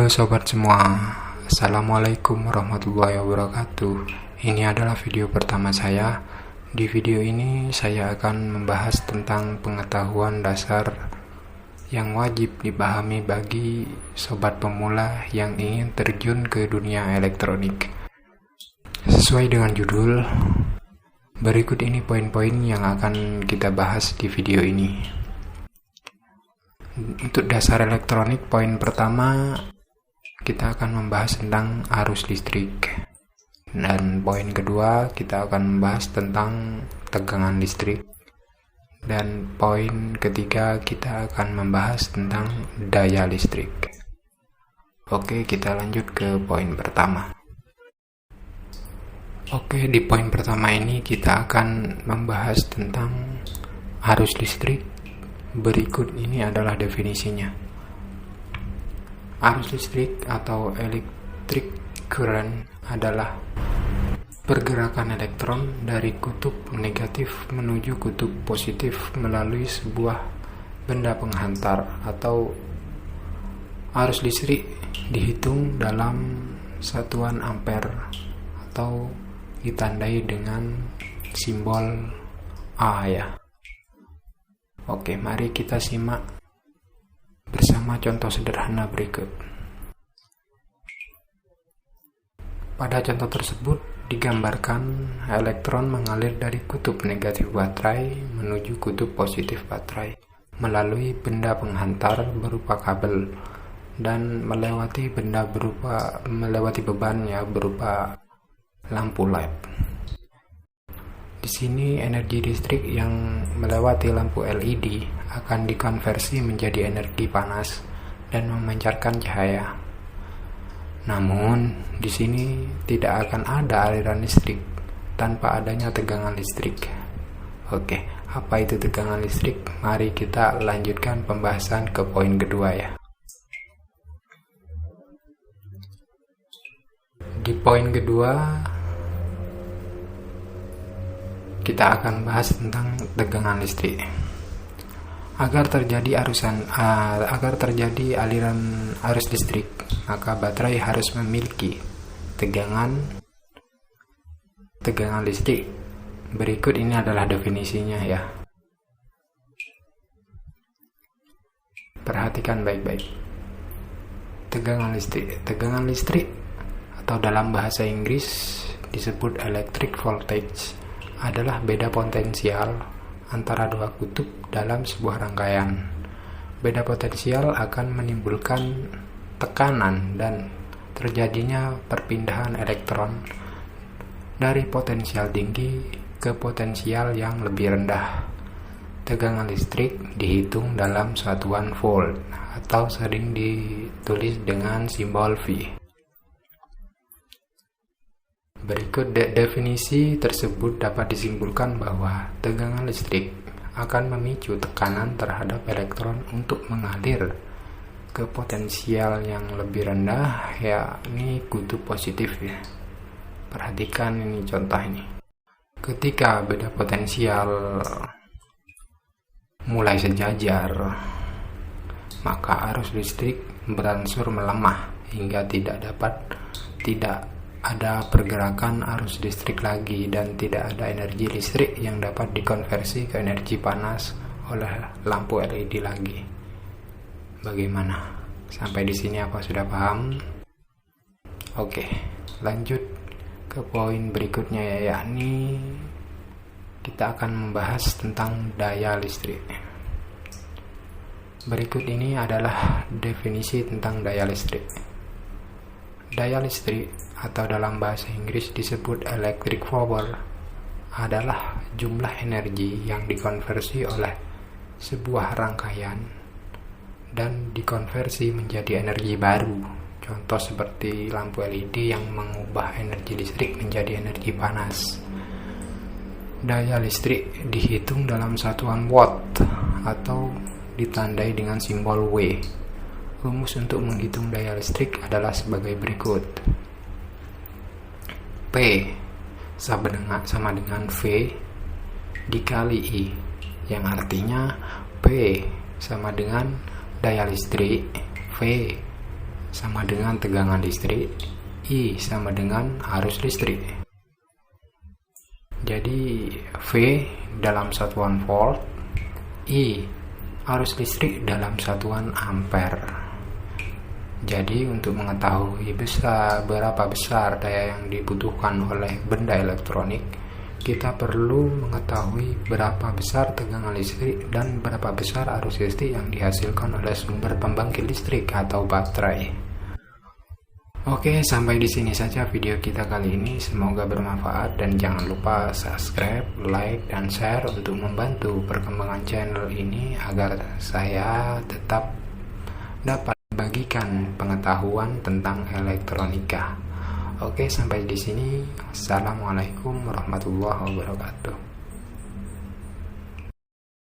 Halo sobat semua, Assalamualaikum warahmatullahi wabarakatuh. Ini adalah video pertama saya. Di video ini saya akan membahas tentang pengetahuan dasar yang wajib dipahami bagi sobat pemula yang ingin terjun ke dunia elektronik. Sesuai dengan judul, berikut ini poin-poin yang akan kita bahas di video ini. Untuk dasar elektronik, poin pertama kita akan membahas tentang arus listrik, dan poin kedua kita akan membahas tentang tegangan listrik, dan poin ketiga kita akan membahas tentang daya listrik. Oke, kita lanjut ke poin pertama. Oke, di poin pertama ini kita akan membahas tentang arus listrik. Berikut ini adalah definisinya. Arus listrik atau electric current adalah pergerakan elektron dari kutub negatif menuju kutub positif melalui sebuah benda penghantar. Atau arus listrik dihitung dalam satuan ampere atau ditandai dengan simbol A ya. Oke, mari kita simak bersama contoh sederhana berikut. Pada contoh tersebut digambarkan elektron mengalir dari kutub negatif baterai menuju kutub positif baterai melalui benda penghantar berupa kabel dan melewati beban berupa lampu LED. Di sini energi listrik yang melewati lampu LED akan dikonversi menjadi energi panas dan memancarkan cahaya. Namun, di sini tidak akan ada aliran listrik tanpa adanya tegangan listrik. Oke, apa itu tegangan listrik? Mari kita lanjutkan pembahasan ke poin kedua ya. Di poin kedua kita akan bahas tentang tegangan listrik. Agar terjadi aliran arus listrik, maka baterai harus memiliki tegangan listrik. Berikut ini adalah definisinya ya. Perhatikan baik-baik. Tegangan listrik atau dalam bahasa Inggris disebut electric voltage adalah beda potensial antara dua kutub dalam sebuah rangkaian. Beda potensial akan menimbulkan tekanan dan terjadinya perpindahan elektron dari potensial tinggi ke potensial yang lebih rendah. Tegangan listrik dihitung dalam satuan volt atau sering ditulis dengan simbol V. Berikut definisi tersebut dapat disimpulkan bahwa tegangan listrik akan memicu tekanan terhadap elektron untuk mengalir ke potensial yang lebih rendah, yakni kutub positif ya. Perhatikan ini contoh ini. Ketika beda potensial mulai sejajar, maka arus listrik berangsur melemah hingga tidak ada pergerakan arus listrik lagi dan tidak ada energi listrik yang dapat dikonversi ke energi panas oleh lampu LED lagi. Bagaimana? Sampai di sini apa sudah paham? Oke, lanjut ke poin berikutnya ya, yakni kita akan membahas tentang daya listrik. Berikut ini adalah definisi tentang daya listrik. Daya listrik atau dalam bahasa Inggris disebut electric power adalah jumlah energi yang dikonversi oleh sebuah rangkaian dan dikonversi menjadi energi baru. Contoh seperti lampu LED yang mengubah energi listrik menjadi energi panas. Daya listrik dihitung dalam satuan watt atau ditandai dengan simbol W. Rumus untuk menghitung daya listrik adalah sebagai berikut. P sama dengan V dikali I, yang artinya P sama dengan daya listrik, V sama dengan tegangan listrik, I sama dengan arus listrik. Jadi V dalam satuan volt, I arus listrik dalam satuan ampere. Jadi untuk mengetahui berapa besar daya yang dibutuhkan oleh benda elektronik, kita perlu mengetahui berapa besar tegangan listrik dan berapa besar arus listrik yang dihasilkan oleh sumber pembangkit listrik atau baterai. Oke, sampai di sini saja video kita kali ini. Semoga bermanfaat dan jangan lupa subscribe, like, dan share untuk membantu perkembangan channel ini agar saya tetap dapat bagikan pengetahuan tentang elektronika. Oke, sampai di sini. Assalamualaikum warahmatullahi wabarakatuh.